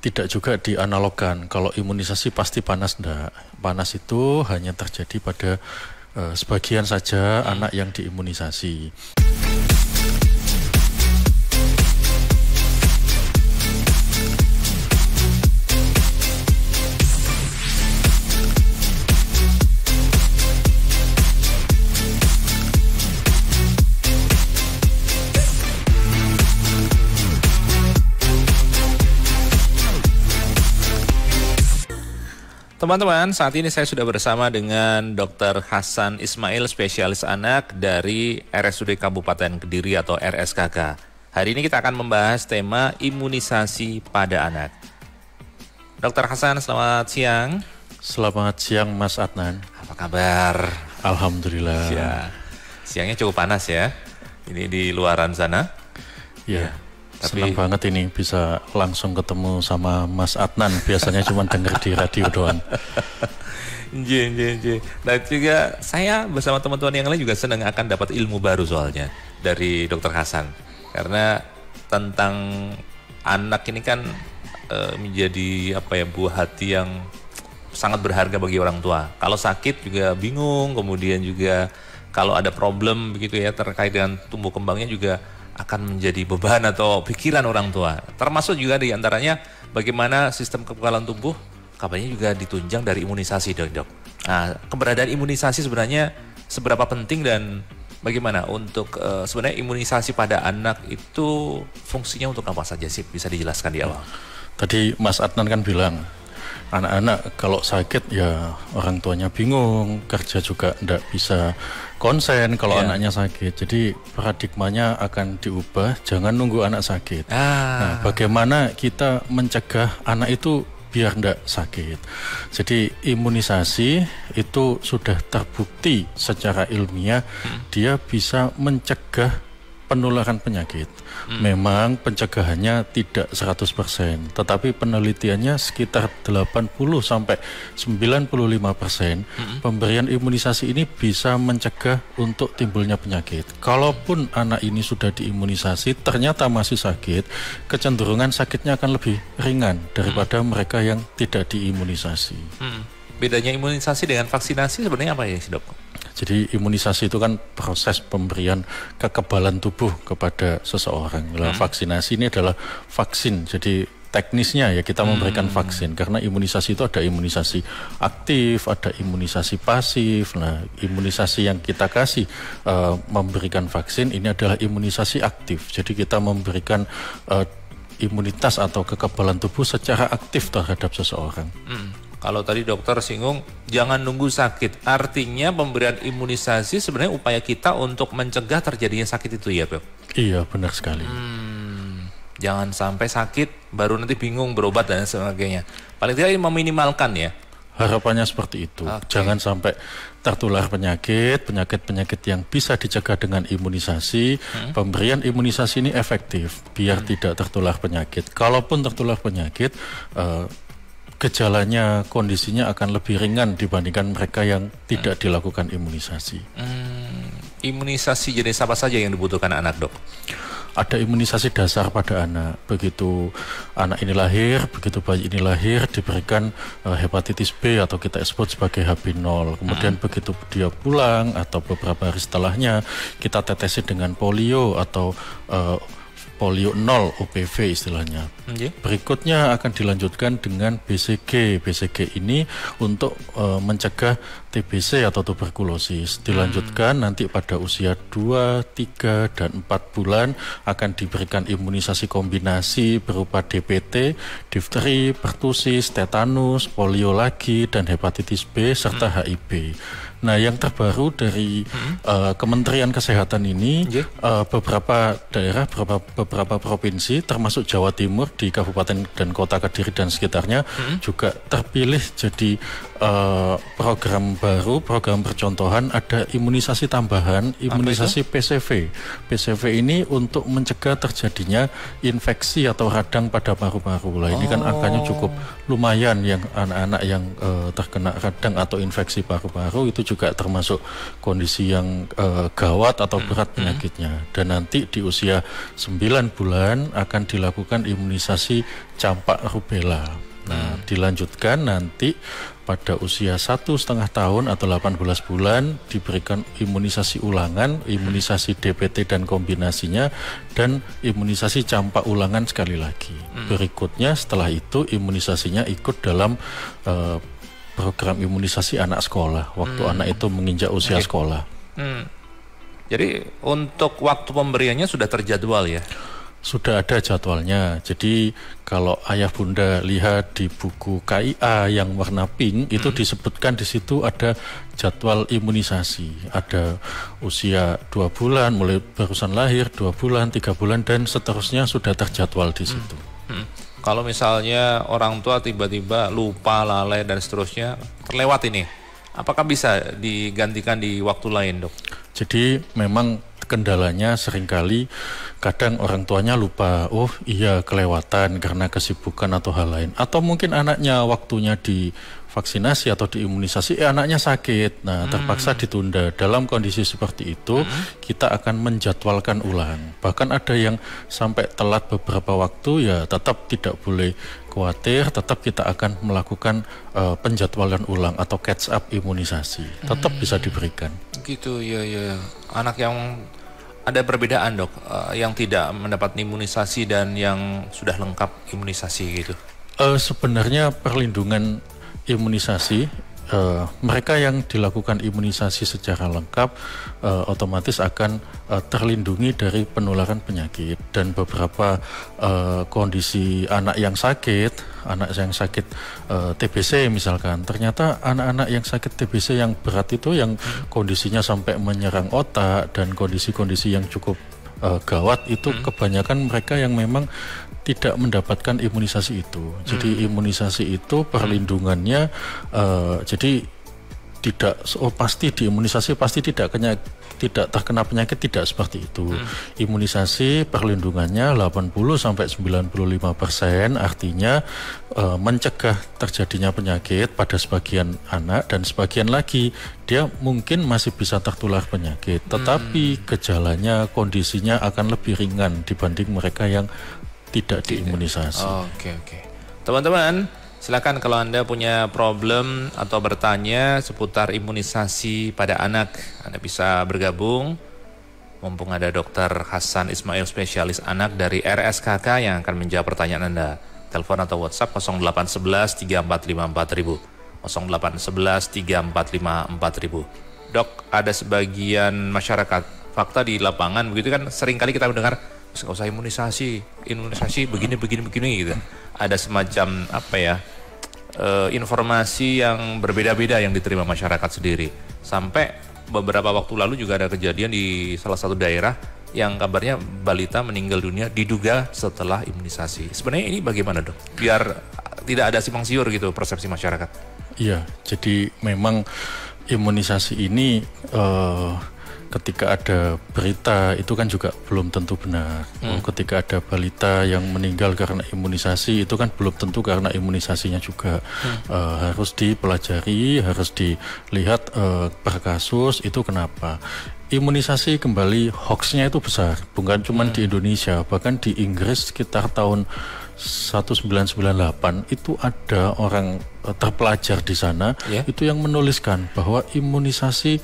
Tidak juga dianalogkan. Kalau imunisasi pasti panas, enggak. Panas itu hanya terjadi pada sebagian saja anak yang diimunisasi. Teman-teman, saat ini saya sudah bersama dengan Dr. Hasan Ismail, spesialis anak dari RSUD Kabupaten Kediri atau RSKK. Hari ini kita akan membahas tema imunisasi pada anak. Dr. Hasan, selamat siang. Selamat siang Mas Adnan. Apa kabar? Alhamdulillah. Ya, siangnya cukup panas ya. Ini di luaran sana. Ya. Senang banget ini bisa langsung ketemu sama Mas Adnan. Biasanya cuma denger di radio doang. Nah juga saya bersama teman-teman yang lain juga senang akan dapat ilmu baru soalnya dari Dr. Hasan. Karena tentang anak ini kan menjadi buah hati yang sangat berharga bagi orang tua. Kalau sakit juga bingung, kemudian juga kalau ada problem begitu ya terkait dengan tumbuh kembangnya juga akan menjadi beban atau pikiran orang tua. Termasuk juga diantaranya bagaimana sistem kekebalan tubuh kabarnya juga ditunjang dari imunisasi, dok. Nah, keberadaan imunisasi sebenarnya seberapa penting dan bagaimana untuk sebenarnya imunisasi pada anak itu fungsinya untuk apa saja sih? Bisa dijelaskan di awal. Tadi Mas Adnan kan bilang anak-anak kalau sakit ya orang tuanya bingung, kerja juga tidak bisa konsen kalau anaknya sakit. Jadi paradigmanya akan diubah, jangan nunggu anak sakit. Nah, bagaimana kita mencegah anak itu biar tidak sakit. Jadi imunisasi itu sudah terbukti secara ilmiah dia bisa mencegah penularan penyakit. Memang pencegahannya tidak 100%, tetapi penelitiannya sekitar 80-95%. Pemberian imunisasi ini bisa mencegah untuk timbulnya penyakit. Kalaupun anak ini sudah diimunisasi ternyata masih sakit, kecenderungan sakitnya akan lebih ringan daripada mereka yang tidak diimunisasi. Bedanya imunisasi dengan vaksinasi sebenarnya apa ya, dok? Jadi imunisasi itu kan proses pemberian kekebalan tubuh kepada seseorang. Vaksinasi ini adalah vaksin. Jadi teknisnya ya kita memberikan vaksin. Karena imunisasi itu ada imunisasi aktif, ada imunisasi pasif. Nah, imunisasi yang kita kasih memberikan vaksin ini adalah imunisasi aktif. Jadi kita memberikan imunitas atau kekebalan tubuh secara aktif terhadap seseorang. Kalau tadi dokter singgung jangan nunggu sakit, artinya pemberian imunisasi sebenarnya upaya kita untuk mencegah terjadinya sakit itu ya, Dok? Iya, benar sekali. Jangan sampai sakit baru nanti bingung berobat dan sebagainya. Paling tidak ini meminimalkan ya. Harapannya seperti itu. Jangan sampai tertular penyakit yang bisa dicegah dengan imunisasi. Pemberian imunisasi ini efektif biar tidak tertular penyakit. Kalaupun tertular penyakit, gejalanya, kondisinya akan lebih ringan dibandingkan mereka yang tidak dilakukan imunisasi. Imunisasi jenis apa saja yang dibutuhkan anak, dok? Ada imunisasi dasar pada anak. Begitu anak ini lahir, begitu bayi ini lahir, diberikan hepatitis B atau kita sebut sebagai HB0. Kemudian begitu dia pulang atau beberapa hari setelahnya, kita tetesi dengan polio atau polio 0 OPV istilahnya. Berikutnya akan dilanjutkan dengan BCG. BCG ini untuk mencegah TBC atau tuberkulosis. Dilanjutkan nanti pada usia 2, 3, dan 4 bulan akan diberikan imunisasi kombinasi berupa DPT, difteri, pertusis, tetanus, polio lagi, dan hepatitis B serta HIV. Nah, yang terbaru dari Kementerian Kesehatan ini, beberapa daerah, beberapa provinsi, termasuk Jawa Timur di Kabupaten dan Kota Kediri dan sekitarnya, juga terpilih jadi program baru program percontohan ada imunisasi tambahan, imunisasi PCV. PCV ini untuk mencegah terjadinya infeksi atau radang pada paru-paru. Lah ini kan angkanya cukup lumayan, yang anak-anak yang terkena radang atau infeksi paru-paru itu juga termasuk kondisi yang gawat atau berat penyakitnya. Dan nanti di usia 9 bulan akan dilakukan imunisasi campak rubella. Nah, dilanjutkan nanti pada usia 1,5 tahun atau 18 bulan diberikan imunisasi ulangan, imunisasi DPT dan kombinasinya, dan imunisasi campak ulangan sekali lagi. Berikutnya setelah itu imunisasinya ikut dalam program imunisasi anak sekolah waktu anak itu menginjak usia sekolah. Jadi untuk waktu pemberiannya sudah terjadwal ya? Sudah ada jadwalnya. Jadi kalau ayah bunda lihat di buku KIA yang warna pink itu disebutkan di situ ada jadwal imunisasi. Ada usia 2 bulan, mulai barusan lahir, 2 bulan, 3 bulan dan seterusnya sudah terjadwal di situ. Kalau misalnya orang tua tiba-tiba lupa, lalai dan seterusnya terlewat ini, apakah bisa digantikan di waktu lain, Dok? Jadi memang kendalanya seringkali kadang orang tuanya lupa, oh iya kelewatan karena kesibukan atau hal lain, atau mungkin anaknya waktunya divaksinasi atau diimunisasi anaknya sakit, nah terpaksa ditunda. Dalam kondisi seperti itu kita akan menjadwalkan ulang, bahkan ada yang sampai telat beberapa waktu, ya tetap tidak boleh khawatir, tetap kita akan melakukan penjadwalan ulang atau catch up imunisasi, tetap bisa diberikan. Gitu ya. Anak yang ada perbedaan, Dok, yang tidak mendapat imunisasi dan yang sudah lengkap imunisasi gitu. Sebenarnya perlindungan imunisasi, mereka yang dilakukan imunisasi secara lengkap otomatis akan terlindungi dari penularan penyakit. Dan beberapa kondisi anak yang sakit TBC misalkan, ternyata anak-anak yang sakit TBC yang berat itu yang kondisinya sampai menyerang otak dan kondisi-kondisi yang cukup gawat itu kebanyakan mereka yang memang tidak mendapatkan imunisasi itu. Jadi imunisasi itu perlindungannya jadi tidak pasti diimunisasi pasti tidak terkena penyakit, tidak seperti itu. Imunisasi perlindungannya 80-95%, artinya mencegah terjadinya penyakit pada sebagian anak, dan sebagian lagi dia mungkin masih bisa tertular penyakit, tetapi gejalanya, kondisinya akan lebih ringan dibanding mereka yang tidak diimunisasi. Oke. Teman-teman, silakan kalau Anda punya problem atau bertanya seputar imunisasi pada anak, Anda bisa bergabung. Mumpung ada Dr. Hasan Ismail, spesialis anak dari RSKK yang akan menjawab pertanyaan Anda. Telepon atau WhatsApp 0811 345 4000. 0811 345 4000. Dok, ada sebagian masyarakat fakta di lapangan begitu kan, seringkali kita mendengar nggak usah imunisasi begini gitu. Ada semacam informasi yang berbeda-beda yang diterima masyarakat sendiri. Sampai beberapa waktu lalu juga ada kejadian di salah satu daerah yang kabarnya balita meninggal dunia diduga setelah imunisasi. Sebenarnya ini bagaimana, Dok? Biar tidak ada simpang siur gitu persepsi masyarakat. Iya, jadi memang imunisasi ini ketika ada berita itu kan juga belum tentu benar. Ketika ada balita yang meninggal karena imunisasi itu kan belum tentu karena imunisasinya juga. Harus dipelajari, harus dilihat per kasus itu kenapa. Imunisasi kembali hoaxnya itu besar, bukan cuma di Indonesia, bahkan di Inggris sekitar tahun 1998 itu ada orang terpelajar di sana itu yang menuliskan bahwa imunisasi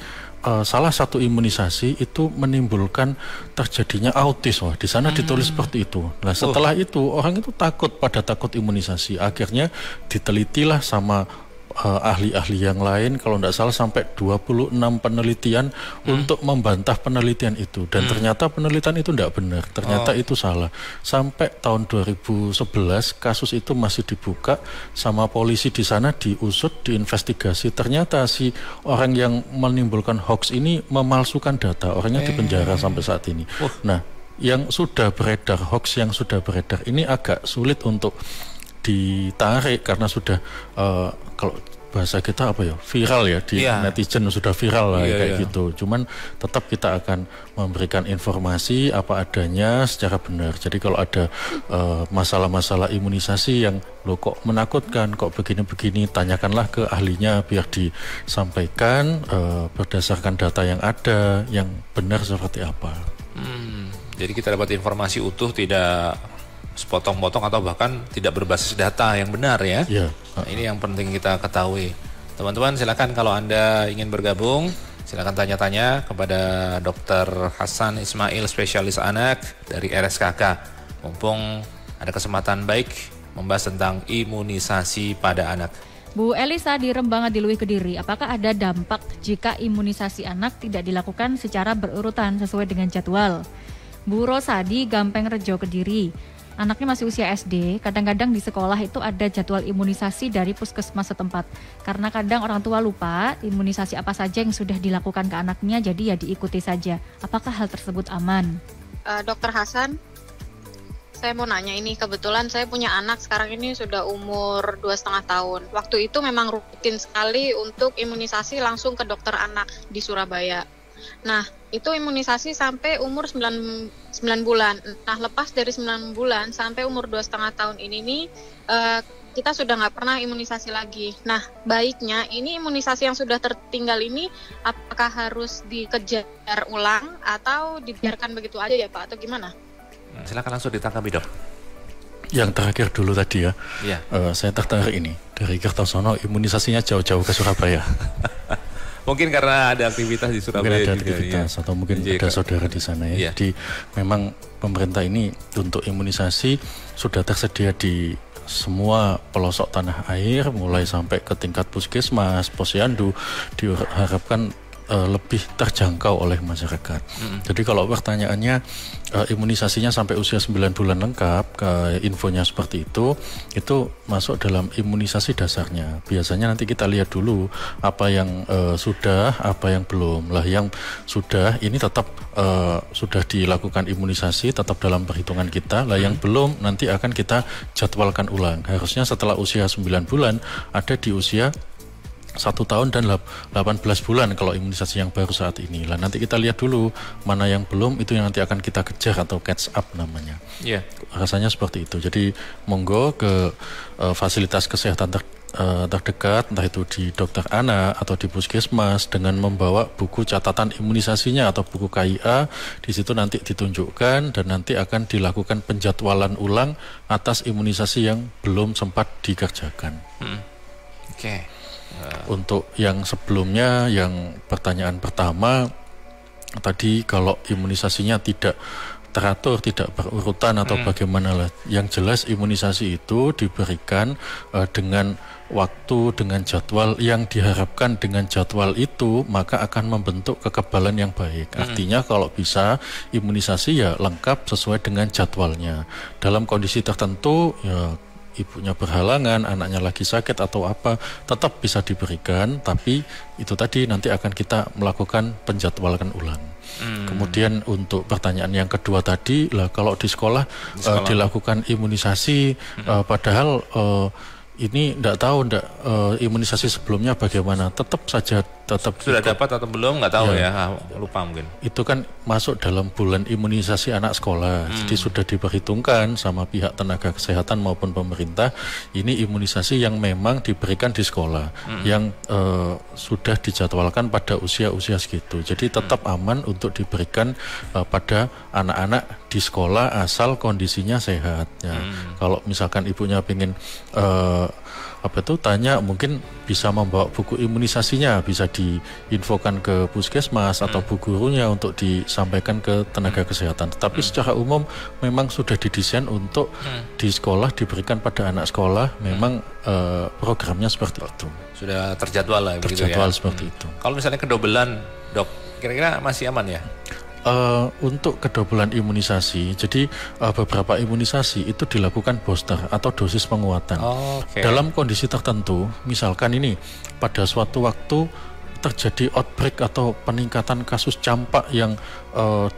salah satu imunisasi itu menimbulkan terjadinya autis. Wah, di sana ditulis seperti itu. Nah, setelah itu orang itu takut imunisasi. Akhirnya ditelitilah sama ahli-ahli yang lain, kalau tidak salah sampai 26 penelitian untuk membantah penelitian itu, dan ternyata penelitian itu tidak benar, ternyata itu salah. Sampai tahun 2011 kasus itu masih dibuka sama polisi di sana, diusut, diinvestigasi, ternyata si orang yang menimbulkan hoax ini memalsukan data, orangnya dipenjara sampai saat ini. Nah, yang sudah beredar, hoax yang sudah beredar ini agak sulit untuk ditarik karena sudah kalau bahasa kita apa ya, viral ya di netizen, sudah viral lah kayak gitu. Cuman tetap kita akan memberikan informasi apa adanya secara benar. Jadi kalau ada masalah-masalah imunisasi yang lo kok menakutkan, kok begini-begini, tanyakanlah ke ahlinya biar disampaikan berdasarkan data yang ada, yang benar seperti apa. Jadi kita dapat informasi utuh, tidak sepotong-potong atau bahkan tidak berbasis data yang benar ya. Nah, ini yang penting kita ketahui. Teman-teman silakan kalau Anda ingin bergabung, silakan tanya-tanya kepada Dr. Hasan Ismail, spesialis anak dari RSKK. Mumpung ada kesempatan baik membahas tentang imunisasi pada anak. Bu Elisa di Rembang Adiluih Kediri, apakah ada dampak jika imunisasi anak tidak dilakukan secara berurutan sesuai dengan jadwal? Bu Rosa di Gampeng Rejo Kediri, anaknya masih usia SD, kadang-kadang di sekolah itu ada jadwal imunisasi dari puskesmas setempat. Karena kadang orang tua lupa imunisasi apa saja yang sudah dilakukan ke anaknya, jadi ya diikuti saja. Apakah hal tersebut aman? Dokter Hasan, saya mau nanya ini, kebetulan saya punya anak sekarang ini sudah umur 2,5 tahun. Waktu itu memang rutin sekali untuk imunisasi langsung ke dokter anak di Surabaya. Nah, itu imunisasi sampai umur 9 bulan. Nah, lepas dari 9 bulan sampai umur 2,5 tahun ini nih, kita sudah nggak pernah imunisasi lagi. Nah, baiknya ini imunisasi yang sudah tertinggal ini, apakah harus dikejar ulang atau dibiarkan begitu aja ya Pak, atau gimana? Silakan langsung ditanggapi Dok. Yang terakhir dulu tadi ya, saya tertarik ini, dari Kertosono imunisasinya jauh-jauh ke Surabaya. Mungkin karena ada aktivitas di Surabaya. Mungkin ada aktivitas atau mungkin ada saudara di sana ya. Jadi memang pemerintah ini untuk imunisasi sudah tersedia di semua pelosok tanah air, mulai sampai ke tingkat puskesmas, posyandu, diharapkan lebih terjangkau oleh masyarakat. Jadi kalau pertanyaannya imunisasinya sampai usia 9 bulan lengkap, infonya seperti itu masuk dalam imunisasi dasarnya. Biasanya nanti kita lihat dulu apa yang sudah, apa yang belum. Lah yang sudah ini tetap sudah dilakukan imunisasi, tetap dalam perhitungan kita. Lah yang belum nanti akan kita jadwalkan ulang. Harusnya setelah usia 9 bulan ada di usia 1 tahun dan 18 bulan kalau imunisasi yang baru saat ini. Lah nanti kita lihat dulu mana yang belum, itu yang nanti akan kita kejar atau catch up namanya. Rasanya seperti itu. Jadi monggo ke fasilitas kesehatan terdekat, entah itu di dokter anak atau di puskesmas, dengan membawa buku catatan imunisasinya atau buku KIA. Di situ nanti ditunjukkan dan nanti akan dilakukan penjadwalan ulang atas imunisasi yang belum sempat dikerjakan. Untuk yang sebelumnya, yang pertanyaan pertama tadi, kalau imunisasinya tidak teratur, tidak berurutan atau bagaimana lah. Yang jelas imunisasi itu diberikan dengan waktu, dengan jadwal yang diharapkan. Dengan jadwal itu maka akan membentuk kekebalan yang baik. Artinya kalau bisa imunisasi ya lengkap sesuai dengan jadwalnya. Dalam kondisi tertentu ya ibunya berhalangan, anaknya lagi sakit atau apa, tetap bisa diberikan, tapi itu tadi nanti akan kita melakukan penjadwalan ulang. Kemudian untuk pertanyaan yang kedua tadi, lah kalau di sekolah dilakukan imunisasi, padahal ini tidak tahu imunisasi sebelumnya bagaimana, tetap saja sudah dapat atau belum nggak tahu ya, lupa mungkin. Itu kan masuk dalam bulan imunisasi anak sekolah, jadi sudah diperhitungkan sama pihak tenaga kesehatan maupun pemerintah. Ini imunisasi yang memang diberikan di sekolah, yang sudah dijadwalkan pada usia-usia segitu. Jadi tetap aman untuk diberikan pada anak-anak di sekolah asal kondisinya sehat. Ya. Kalau misalkan ibunya pengen tanya, mungkin bisa membawa buku imunisasinya, bisa diinfokan ke puskesmas atau bu gurunya untuk disampaikan ke tenaga kesehatan. Tetapi secara umum memang sudah didesain untuk di sekolah diberikan pada anak sekolah. Memang programnya seperti itu. Sudah terjadwal lah, terjadwal ya? Seperti itu. Kalau misalnya kedobelan, Dok, kira-kira masih aman ya? Untuk kedobelan imunisasi, jadi beberapa imunisasi itu dilakukan booster atau dosis penguatan. Dalam kondisi tertentu, misalkan ini pada suatu waktu terjadi outbreak atau peningkatan kasus campak yang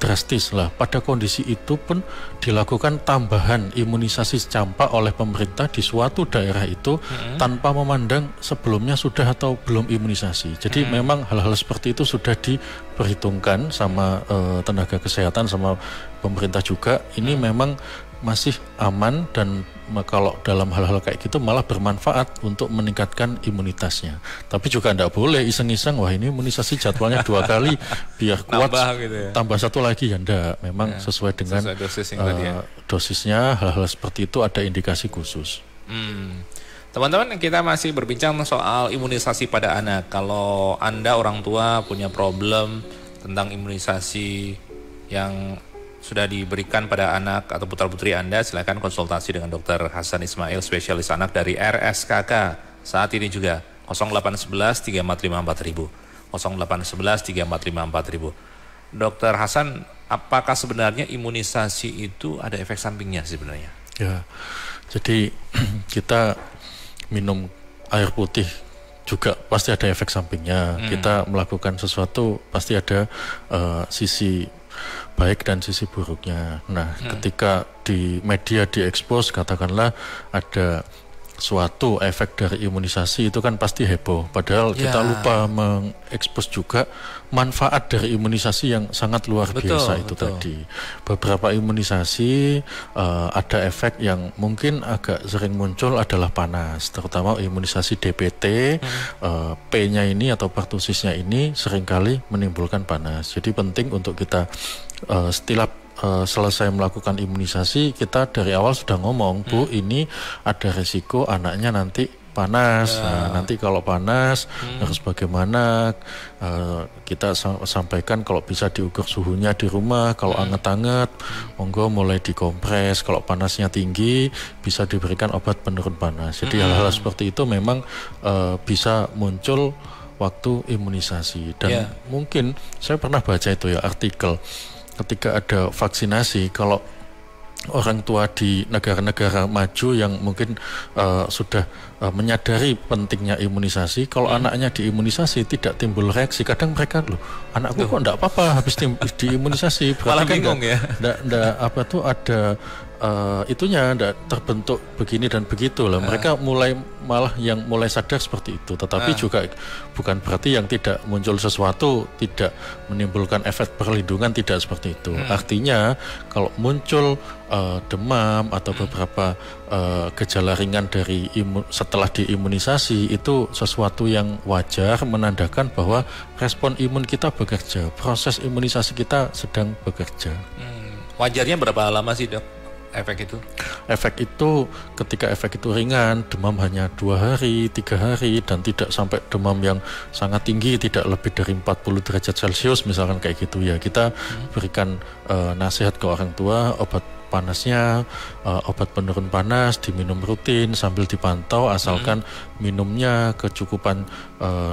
drastis lah. Pada kondisi itu pun dilakukan tambahan imunisasi campak oleh pemerintah di suatu daerah itu tanpa memandang sebelumnya sudah atau belum imunisasi. Jadi memang hal-hal seperti itu sudah diperhitungkan sama tenaga kesehatan, sama pemerintah juga. Ini memang masih aman, dan kalau dalam hal-hal kayak gitu malah bermanfaat untuk meningkatkan imunitasnya. Tapi juga tidak boleh iseng-iseng, wah ini imunisasi jadwalnya 2 kali biar kuat, gitu ya. Tambah 1 lagi, ya enggak. Memang sesuai dengan dosisnya. Hal-hal seperti itu ada indikasi khusus. Teman-teman, kita masih berbincang soal imunisasi pada anak. Kalau Anda orang tua punya problem tentang imunisasi yang sudah diberikan pada anak atau putra-putri Anda, silakan konsultasi dengan Dr. Hasan Ismail, spesialis anak dari RSKK. Saat ini juga 0811 345 4000, 0811 345 4000. Dr. Hasan, apakah sebenarnya imunisasi itu ada efek sampingnya sebenarnya? Ya, jadi kita minum air putih juga pasti ada efek sampingnya. Kita melakukan sesuatu pasti ada sisi baik dan sisi buruknya. Nah, ketika di media diekspos, katakanlah ada suatu efek dari imunisasi, itu kan pasti heboh. Padahal kita lupa mengekspos juga manfaat dari imunisasi yang sangat luar biasa itu tadi. Beberapa imunisasi ada efek yang mungkin agak sering muncul adalah panas, terutama imunisasi DPT. P-nya ini atau pertusisnya ini seringkali menimbulkan panas. Jadi penting untuk kita setelah selesai melakukan imunisasi, kita dari awal sudah ngomong, Bu, ini ada resiko anaknya nanti panas. Nah, nanti kalau panas harus bagaimana, kita sampaikan kalau bisa diukur suhunya di rumah. Kalau anget-anget, monggo mulai dikompres. Kalau panasnya tinggi, bisa diberikan obat penurun panas. Jadi hal-hal seperti itu memang bisa muncul waktu imunisasi. Dan mungkin saya pernah baca itu ya, artikel ketika ada vaksinasi, kalau orang tua di negara-negara maju yang mungkin sudah menyadari pentingnya imunisasi, kalau anaknya diimunisasi tidak timbul reaksi, kadang mereka, loh, anakku kok enggak apa-apa habis diimunisasi, berarti malah kan bingung ya. Enggak apa tuh ada itunya enggak terbentuk begini dan begitu lah. Mereka malah yang mulai sadar seperti itu. Tetapi juga bukan berarti yang tidak muncul sesuatu tidak menimbulkan efek perlindungan, tidak seperti itu. Artinya kalau muncul demam atau beberapa gejala ringan dari setelah diimunisasi, itu sesuatu yang wajar, menandakan bahwa respon imun kita bekerja, proses imunisasi kita sedang bekerja. Wajarnya berapa lama sih, Dok, efek itu? Efek itu ketika efek itu ringan, demam hanya 2 hari, 3 hari, dan tidak sampai demam yang sangat tinggi, tidak lebih dari 40 derajat Celcius misalkan kayak gitu ya, kita berikan nasihat ke orang tua, obat panasnya, obat penurun panas diminum rutin sambil dipantau, asalkan minumnya kecukupan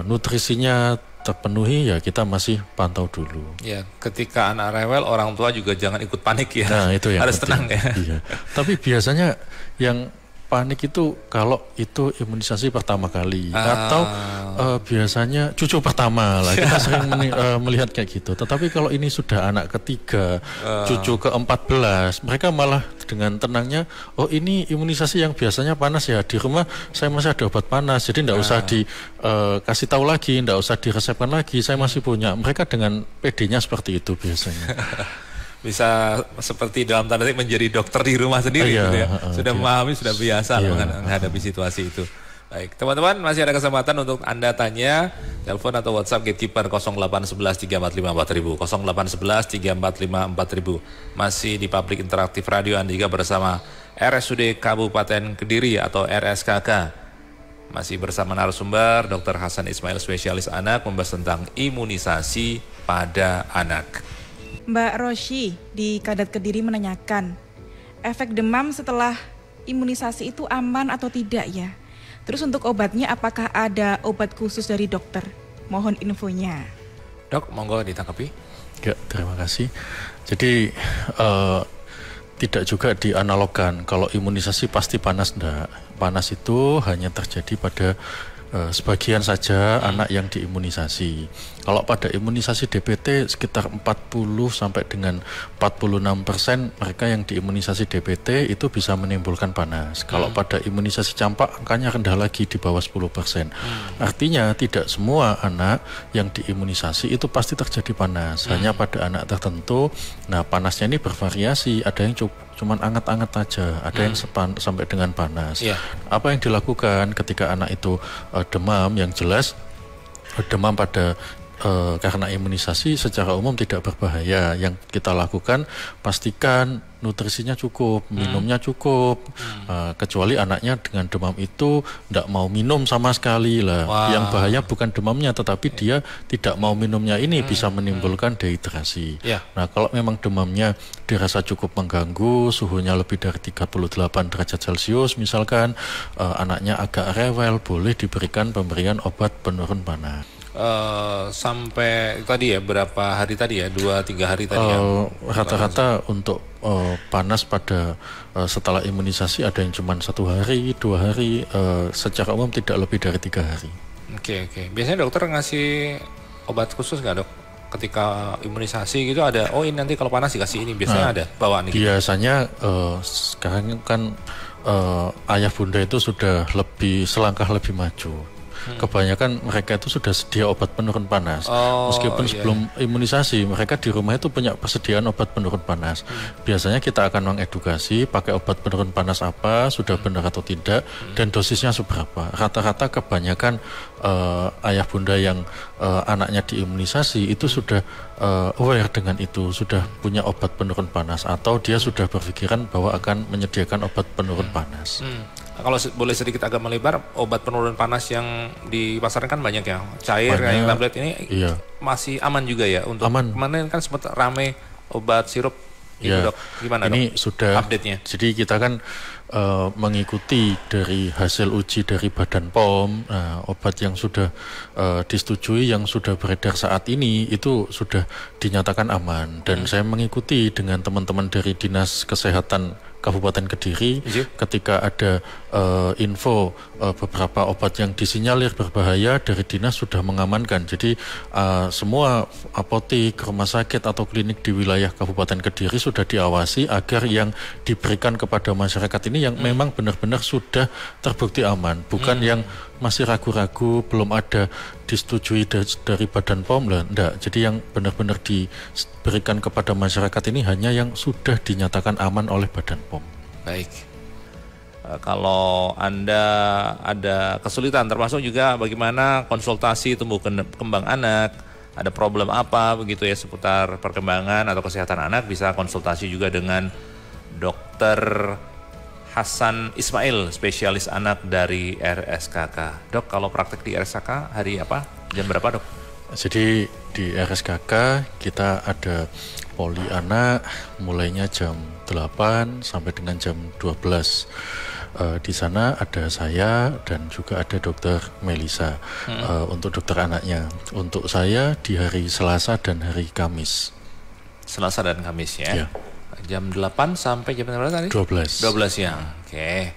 nutrisinya terpenuhi, ya kita masih pantau dulu. Ya, ketika anak rewel, orang tua juga jangan ikut panik ya. Nah, itu yang harus penting. Tenang ya. Iya. Tapi biasanya yang panik itu kalau itu imunisasi pertama kali atau biasanya cucu pertama lah, kita sering melihat kayak gitu. Tetapi kalau ini sudah anak ketiga, cucu ke-14, mereka malah dengan tenangnya, oh ini imunisasi yang biasanya panas ya, di rumah saya masih ada obat panas, jadi tidak usah dikasih tahu lagi, tidak usah diresepkan lagi, saya masih punya. Mereka dengan PD-nya seperti itu biasanya. Bisa seperti dalam tanda petik menjadi dokter di rumah sendiri gitu ya. Sudah memahami, sudah biasa menghadapi situasi itu. Baik, teman-teman, masih ada kesempatan untuk Anda tanya, telepon atau WhatsApp Gatekeeper 0811 345 4000, 0811 345 4000. Masih di Public Interaktif Radio Anda juga bersama RSUD Kabupaten Kediri atau RSKK. Masih bersama narasumber Dr. Hasan Ismail, spesialis anak, membahas tentang imunisasi pada anak. Mbak Roshi di Kadat Kediri menanyakan, efek demam setelah imunisasi itu aman atau tidak ya? Terus untuk obatnya apakah ada obat khusus dari dokter? Mohon infonya. Dok, monggo ditanggapi. Ya, terima kasih. Jadi tidak juga dianalogkan kalau imunisasi pasti panas, enggak. Panas itu hanya terjadi pada sebagian saja anak yang diimunisasi. Kalau pada imunisasi DPT sekitar 40 sampai dengan 46% mereka yang diimunisasi DPT itu bisa menimbulkan panas. Kalau pada imunisasi campak angkanya rendah lagi di bawah 10%. Artinya tidak semua anak yang diimunisasi itu pasti terjadi panas. Hanya pada anak tertentu. Nah, panasnya ini bervariasi. Ada yang cuman anget-anget aja, ada yang sampai dengan panas. Apa yang dilakukan ketika anak itu demam? Yang jelas demam pada karena imunisasi secara umum tidak berbahaya. Yang kita lakukan pastikan nutrisinya cukup, minumnya cukup. Kecuali anaknya dengan demam itu tidak mau minum sama sekali lah. Yang bahaya bukan demamnya, tetapi dia tidak mau minumnya ini bisa menimbulkan dehidrasi. Nah, kalau memang demamnya dirasa cukup mengganggu, suhunya lebih dari 38 derajat Celcius misalkan, anaknya agak rewel, boleh diberikan pemberian obat penurun panas. Sampai tadi ya, berapa hari tadi ya, 2-3 hari tadi ya? Rata-rata untuk panas pada setelah imunisasi ada yang cuma 1 hari, 2 hari, secara umum tidak lebih dari 3 hari. Oke. Biasanya dokter ngasih obat khusus nggak, Dok? Ketika imunisasi gitu ada, ini nanti kalau panas dikasih ini, biasanya ada bawaan gitu? Biasanya sekarang kan ayah bunda itu sudah selangkah lebih maju. Kebanyakan mereka itu sudah sedia obat penurun panas. Meskipun sebelum imunisasi mereka di rumah itu punya persediaan obat penurun panas. Biasanya kita akan mengedukasi pakai obat penurun panas apa, sudah benar atau tidak, dan dosisnya seberapa. Rata-rata kebanyakan ayah bunda yang anaknya diimunisasi itu sudah aware dengan itu, sudah punya obat penurun panas, atau dia sudah berpikiran bahwa akan menyediakan obat penurun panas. Kalau boleh sedikit agak melebar, obat penurun panas yang di pasaran kan banyak ya, cair, yang tablet ini masih aman juga ya untuk aman. Kemarin kan sempat rame obat sirup gitu, Dok. Gimana, ini Dok, sudah update-nya? Jadi kita kan mengikuti dari hasil uji dari Badan POM, obat yang sudah disetujui, yang sudah beredar saat ini itu sudah dinyatakan aman. Dan saya mengikuti dengan teman-teman dari Dinas Kesehatan Kabupaten Kediri ketika ada info beberapa obat yang disinyalir berbahaya, dari dinas sudah mengamankan. Jadi semua apotek, rumah sakit atau klinik di wilayah Kabupaten Kediri sudah diawasi agar yang diberikan kepada masyarakat ini yang memang benar-benar sudah terbukti aman, bukan yang masih ragu-ragu, belum ada disetujui dari Badan POM lah, enggak. Jadi yang benar-benar diberikan kepada masyarakat ini hanya yang sudah dinyatakan aman oleh Badan POM. Baik. Kalau Anda ada kesulitan, termasuk juga bagaimana konsultasi tumbuh kembang anak, ada problem apa begitu ya seputar perkembangan atau kesehatan anak, bisa konsultasi juga dengan Dr. Hasan Ismail, spesialis anak dari RSKK. Dok, kalau praktek di RSKK hari apa? Jam berapa, Dok? Jadi di RSKK kita ada poli anak mulainya jam 8 sampai dengan jam 12. Di sana ada saya dan juga ada Dokter Melisa untuk dokter anaknya. Untuk saya di hari Selasa dan hari Kamis. Selasa dan Kamis ya? Jam 8 sampai jam berapa tadi? 12 siang. Oke.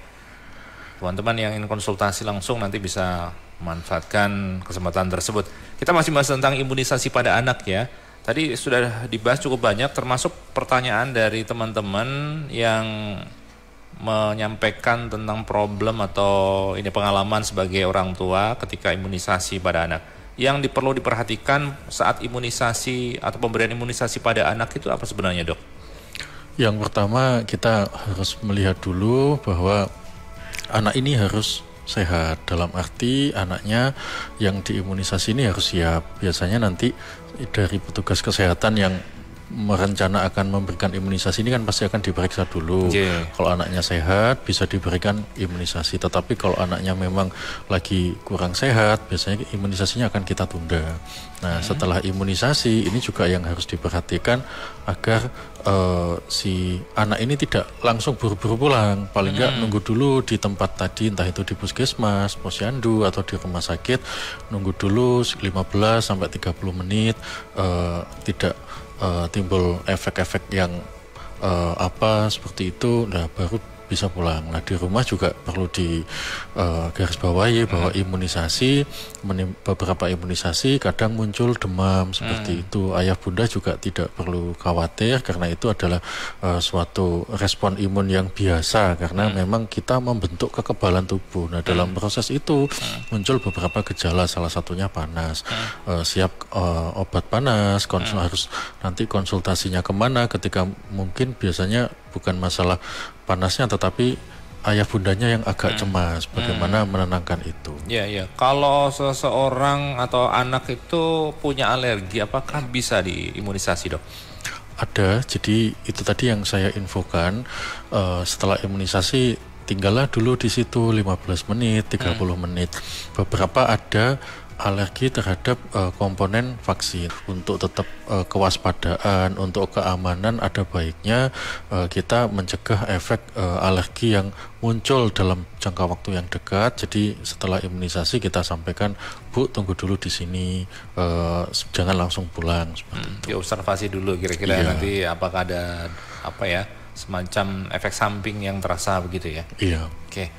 Teman-teman yang ingin konsultasi langsung nanti bisa memanfaatkan kesempatan tersebut. Kita masih bahas tentang imunisasi pada anak ya. Tadi sudah dibahas cukup banyak, termasuk pertanyaan dari teman-teman yang menyampaikan tentang problem atau ini pengalaman sebagai orang tua ketika imunisasi pada anak. Yang perlu diperhatikan saat imunisasi atau pemberian imunisasi pada anak itu apa sebenarnya, Dok? Yang pertama kita harus melihat dulu bahwa anak ini harus sehat, dalam arti anaknya yang diimunisasi ini harus siap. Biasanya nanti dari petugas kesehatan yang merencana akan memberikan imunisasi ini kan pasti akan diperiksa dulu. Kalau anaknya sehat bisa diberikan imunisasi, tetapi kalau anaknya memang lagi kurang sehat biasanya imunisasinya akan kita tunda. Nah setelah imunisasi ini juga yang harus diperhatikan agar si anak ini tidak langsung buru-buru pulang, paling enggak nunggu dulu di tempat tadi, entah itu di puskesmas, posyandu atau di rumah sakit, nunggu dulu 15 sampai 30 menit tidak timbul efek-efek yang seperti itu, nah baru bisa pulang. Nah di rumah juga perlu di garis bawahi bahwa imunisasi, beberapa imunisasi kadang muncul demam seperti itu. Ayah bunda juga tidak perlu khawatir karena itu adalah suatu respon imun yang biasa karena memang kita membentuk kekebalan tubuh. Nah dalam proses itu muncul beberapa gejala, salah satunya panas. Siap obat panas, harus nanti konsultasinya kemana ketika mungkin biasanya bukan masalah panasnya tetapi ayah bundanya yang agak cemas, bagaimana menenangkan itu. Ya. Kalau seseorang atau anak itu punya alergi, apakah bisa diimunisasi, Dok? Ada, jadi itu tadi yang saya infokan, setelah imunisasi tinggallah dulu di situ 15 menit, 30 menit. Beberapa ada alergi terhadap komponen vaksin. Untuk tetap kewaspadaan, untuk keamanan ada baiknya kita mencegah efek alergi yang muncul dalam jangka waktu yang dekat. Jadi setelah imunisasi kita sampaikan, Bu tunggu dulu di sini, jangan langsung pulang seperti itu. Diobservasi dulu kira-kira nanti apakah ada semacam efek samping yang terasa begitu ya. Iya. Oke.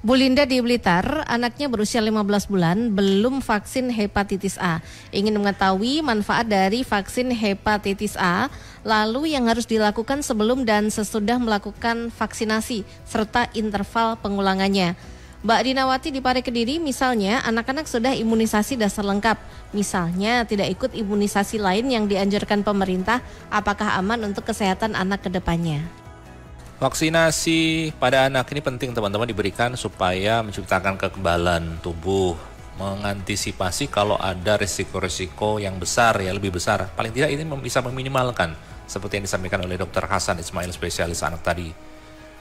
Bu Linda di Blitar, anaknya berusia 15 bulan, belum vaksin hepatitis A. Ingin mengetahui manfaat dari vaksin hepatitis A, lalu yang harus dilakukan sebelum dan sesudah melakukan vaksinasi, serta interval pengulangannya. Mbak Dinawati di Pare Kediri, misalnya anak-anak sudah imunisasi dasar lengkap, misalnya tidak ikut imunisasi lain yang dianjurkan pemerintah, apakah aman untuk kesehatan anak ke depannya? Vaksinasi pada anak ini penting teman-teman diberikan supaya menciptakan kekebalan tubuh, mengantisipasi kalau ada risiko-risiko yang besar lebih besar. Paling tidak ini bisa meminimalkan seperti yang disampaikan oleh Dr. Hasan Ismail, spesialis anak tadi.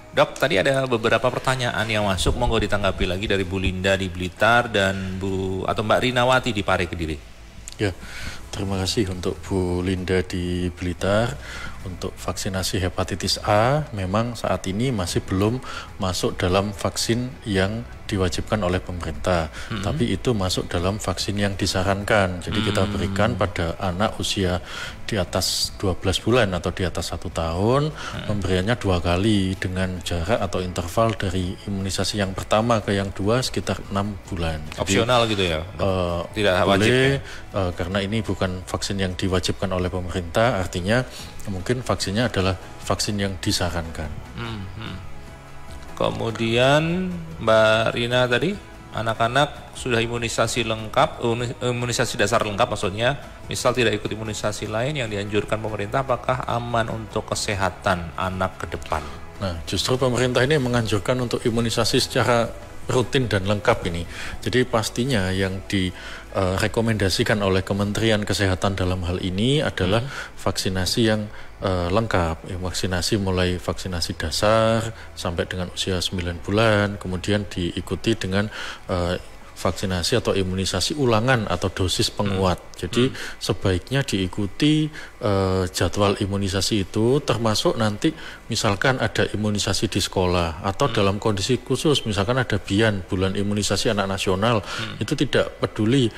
Dok, tadi ada beberapa pertanyaan yang masuk, monggo ditanggapi lagi dari Bu Linda di Blitar dan Mbak Rinawati di Pare Kediri. Ya, terima kasih untuk Bu Linda di Blitar. Untuk vaksinasi hepatitis A memang saat ini masih belum masuk dalam vaksin yang diwajibkan oleh pemerintah, tapi itu masuk dalam vaksin yang disarankan. Jadi kita berikan pada anak usia di atas 12 bulan atau di atas 1 tahun, pemberiannya 2 kali dengan jarak atau interval dari imunisasi yang pertama ke yang 2 sekitar 6 bulan. Opsional gitu ya? Tidak wajib boleh, karena ini bukan vaksin yang diwajibkan oleh pemerintah, artinya mungkin vaksinnya adalah vaksin yang disarankan. Kemudian Mbak Rina tadi, anak-anak sudah imunisasi lengkap, imunisasi dasar lengkap maksudnya, misal tidak ikut imunisasi lain yang dianjurkan pemerintah, apakah aman untuk kesehatan anak ke depan? Nah, justru pemerintah ini menganjurkan untuk imunisasi secara rutin dan lengkap ini. Jadi pastinya yang direkomendasikan oleh Kementerian Kesehatan dalam hal ini adalah vaksinasi yang lengkap. Vaksinasi mulai vaksinasi dasar sampai dengan usia 9 bulan, kemudian diikuti dengan vaksinasi atau imunisasi ulangan atau dosis penguat. Jadi sebaiknya diikuti jadwal imunisasi itu, termasuk nanti misalkan ada imunisasi di sekolah atau dalam kondisi khusus, misalkan ada BIAN, bulan imunisasi anak nasional, itu tidak peduli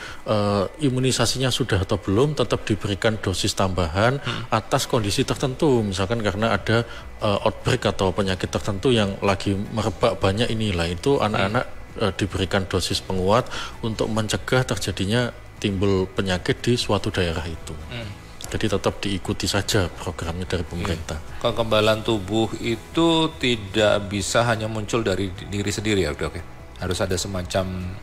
imunisasinya sudah atau belum, tetap diberikan dosis tambahan atas kondisi tertentu, misalkan karena ada outbreak atau penyakit tertentu yang lagi merebak banyak inilah, itu anak-anak diberikan dosis penguat untuk mencegah terjadinya timbul penyakit di suatu daerah itu. Jadi tetap diikuti saja programnya dari pemerintah. Kekebalan tubuh itu tidak bisa hanya muncul dari diri sendiri ya, Dok. Harus ada semacam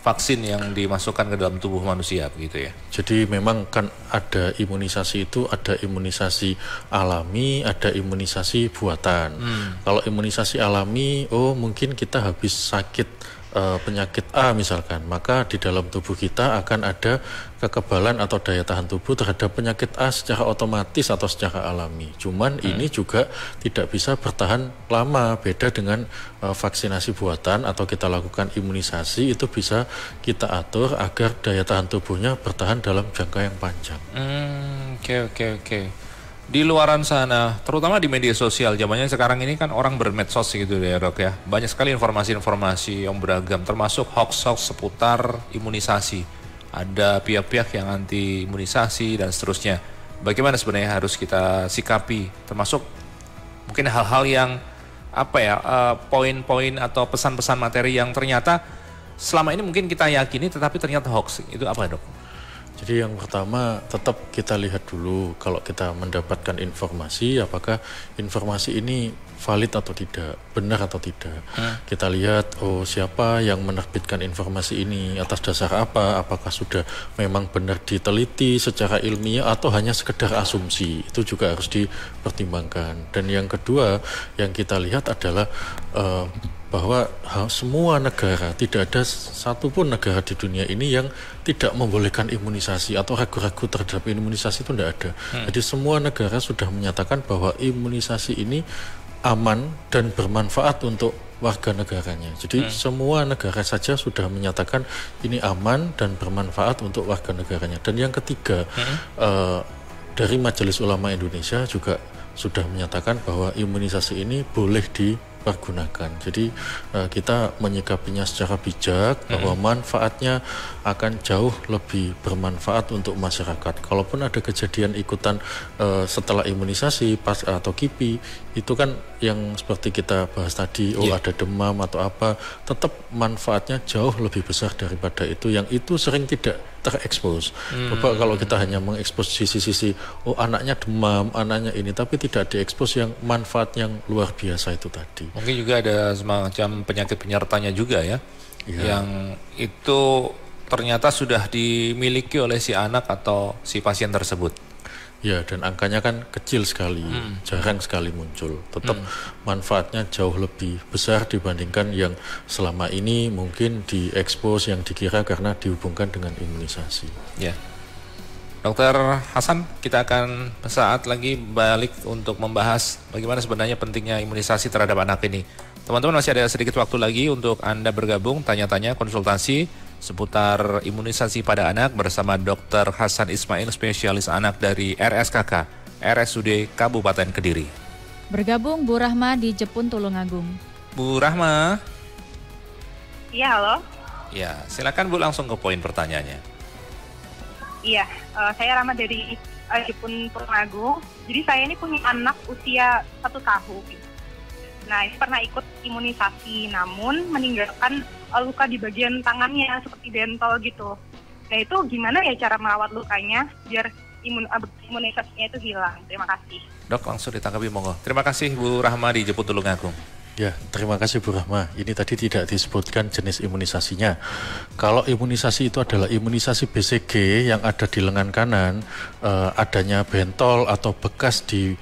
vaksin yang dimasukkan ke dalam tubuh manusia begitu ya. Jadi memang kan ada imunisasi itu, ada imunisasi alami, ada imunisasi buatan. Kalau imunisasi alami, mungkin kita habis sakit penyakit A misalkan, maka di dalam tubuh kita akan ada kekebalan atau daya tahan tubuh terhadap penyakit A secara otomatis atau secara alami. Cuman ini juga tidak bisa bertahan lama, beda dengan vaksinasi buatan atau kita lakukan imunisasi, itu bisa kita atur agar daya tahan tubuhnya bertahan dalam jangka yang panjang. Oke. Di luaran sana, terutama di media sosial, zamannya sekarang ini kan orang bermedsos gitu ya, Dok ya. Banyak sekali informasi-informasi yang beragam, termasuk hoax-hoax seputar imunisasi. Ada pihak-pihak yang anti imunisasi dan seterusnya. Bagaimana sebenarnya harus kita sikapi, termasuk mungkin hal-hal yang poin-poin atau pesan-pesan materi yang ternyata selama ini mungkin kita yakini tetapi ternyata hoax. Itu apa, Dok? Jadi yang pertama tetap kita lihat dulu kalau kita mendapatkan informasi apakah informasi ini valid atau tidak, benar atau tidak. Kita lihat siapa yang menerbitkan informasi ini, atas dasar apa, apakah sudah memang benar diteliti secara ilmiah atau hanya sekedar asumsi. Itu juga harus dipertimbangkan. Dan yang kedua yang kita lihat adalah bahwa semua negara, tidak ada satupun negara di dunia ini yang tidak membolehkan imunisasi atau ragu-ragu terhadap imunisasi, itu tidak ada. Jadi semua negara sudah menyatakan bahwa imunisasi ini aman dan bermanfaat untuk warga negaranya. Jadi semua negara saja sudah menyatakan ini aman dan bermanfaat untuk warga negaranya. Dan yang ketiga, dari Majelis Ulama Indonesia juga sudah menyatakan bahwa imunisasi ini boleh dipergunakan. Jadi kita menyikapinya secara bijak bahwa manfaatnya akan jauh lebih bermanfaat untuk masyarakat. Kalaupun ada kejadian ikutan setelah imunisasi pas atau KIPI, itu kan yang seperti kita bahas tadi, ada demam atau apa, tetap manfaatnya jauh lebih besar daripada itu, yang itu sering tidak terekspos. Coba kalau kita hanya mengekspos sisi-sisi, anaknya demam, anaknya ini, tapi tidak diekspos yang manfaat yang luar biasa itu tadi. Mungkin juga ada semacam penyakit penyertanya juga ya, yang itu ternyata sudah dimiliki oleh si anak atau si pasien tersebut. Ya, dan angkanya kan kecil sekali, jarang sekali muncul. Tetap manfaatnya jauh lebih besar dibandingkan yang selama ini mungkin diekspos yang dikira karena dihubungkan dengan imunisasi. Ya, Dokter Hasan, kita akan saat lagi balik untuk membahas bagaimana sebenarnya pentingnya imunisasi terhadap anak ini. Teman-teman, masih ada sedikit waktu lagi untuk Anda bergabung, tanya-tanya, konsultasi seputar imunisasi pada anak bersama Dr. Hasan Ismail, spesialis anak dari RSKK, RSUD Kabupaten Kediri. Bergabung Bu Rahma di Jepun, Tulungagung. Bu Rahma. Iya, halo. Ya, silakan Bu, langsung ke poin pertanyaannya. Iya, saya Rahma dari Jepun, Tulungagung. Jadi saya ini punya anak usia 1 tahun. Nah, ini pernah ikut imunisasi, namun meninggalkan luka di bagian tangannya seperti bentol gitu. Nah, itu gimana ya cara merawat lukanya biar imunisasinya itu hilang? Terima kasih. Dok, langsung ditanggapi, monggo. Terima kasih Bu Rahma di Jepun, Tulungagung. Ya, terima kasih Bu Rahma. Ini tadi tidak disebutkan jenis imunisasinya. Kalau imunisasi itu adalah imunisasi BCG yang ada di lengan kanan, adanya bentol atau bekas di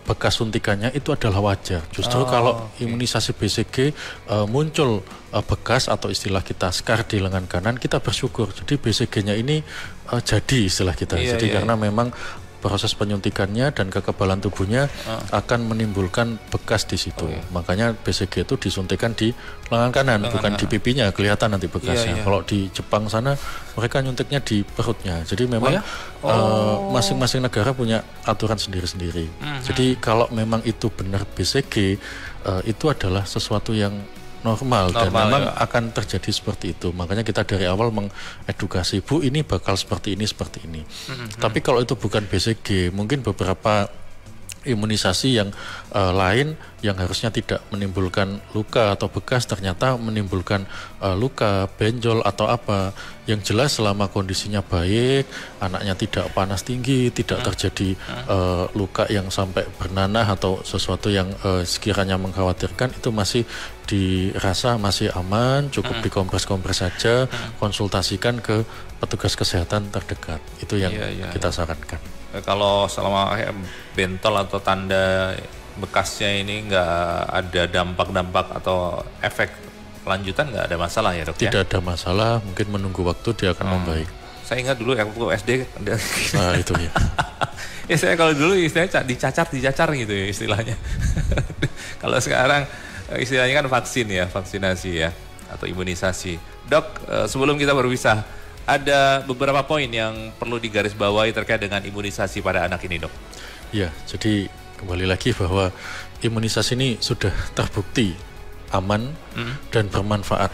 bekas suntikannya itu adalah wajar. Justru kalau imunisasi BCG muncul bekas atau istilah kita scar di lengan kanan, kita bersyukur. Jadi BCG-nya ini jadi istilah kita. Jadi karena memang proses penyuntikannya dan kekebalan tubuhnya akan menimbulkan bekas di situ. Makanya BCG itu disuntikan di lengan kanan, bukan di pipinya, kelihatan nanti bekasnya. Kalau di Jepang sana mereka nyuntiknya di perutnya. Jadi memang masing-masing negara punya aturan sendiri-sendiri. Jadi kalau memang itu benar BCG, itu adalah sesuatu yang normal dan memang akan terjadi seperti itu. Makanya kita dari awal mengedukasi, Bu, ini bakal seperti ini, seperti ini. Tapi kalau itu bukan BCG, mungkin beberapa imunisasi yang lain yang harusnya tidak menimbulkan luka atau bekas ternyata menimbulkan luka, benjol atau apa. Yang jelas selama kondisinya baik, anaknya tidak panas tinggi, tidak terjadi luka yang sampai bernanah atau sesuatu yang sekiranya mengkhawatirkan, itu masih dirasa masih aman, cukup dikompres-kompres saja, konsultasikan ke petugas kesehatan terdekat. Itu yang kita sarankan. Kalau selama bentol atau tanda bekasnya ini nggak ada dampak-dampak atau efek lanjutan, nggak ada masalah ya, Dok? Tidak ada masalah, mungkin menunggu waktu dia akan membaik. Saya ingat dulu waktu SD. Nah, itu ya. Ya, saya kalau dulu istilahnya dicacar gitu ya istilahnya. Kalau sekarang istilahnya kan vaksin ya, vaksinasi ya, atau imunisasi. Dok, sebelum kita berpisah, ada beberapa poin yang perlu digarisbawahi terkait dengan imunisasi pada anak ini, Dok. Ya, jadi kembali lagi bahwa imunisasi ini sudah terbukti aman dan bermanfaat.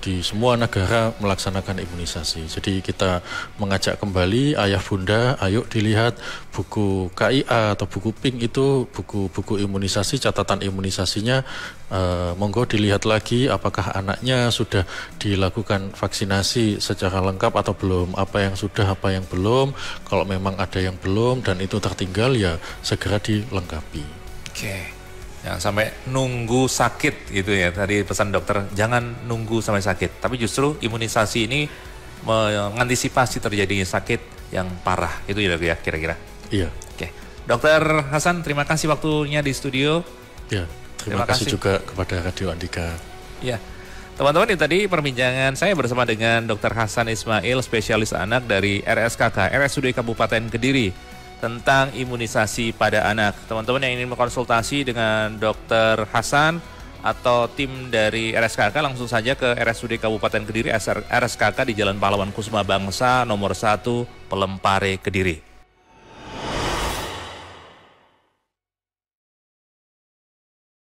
di semua negara melaksanakan imunisasi. Jadi kita mengajak kembali ayah bunda, ayo dilihat buku KIA atau buku PINK itu buku-buku imunisasi, catatan imunisasinya, monggo dilihat lagi apakah anaknya sudah dilakukan vaksinasi secara lengkap atau belum, apa yang sudah, apa yang belum. Kalau memang ada yang belum dan itu tertinggal ya segera dilengkapi. Oke. Jangan sampai nunggu sakit gitu ya. Tadi pesan dokter, jangan nunggu sampai sakit. Tapi justru imunisasi ini mengantisipasi terjadinya sakit yang parah. Itu ya kira-kira. Iya. Oke. Dokter Hasan, terima kasih waktunya di studio. Ya, terima kasih juga kepada Radio Andika. Ya. Teman-teman, ini tadi perbincangan saya bersama dengan Dr. Hasan Ismail, spesialis anak dari RSKK, RSUD Kabupaten Kediri, tentang imunisasi pada anak. Teman-teman yang ingin berkonsultasi dengan Dr. Hasan atau tim dari RSKK, langsung saja ke RSUD Kabupaten Kediri, RSKK di Jalan Pahlawan Kusuma Bangsa nomor 1 Pelempare, Kediri.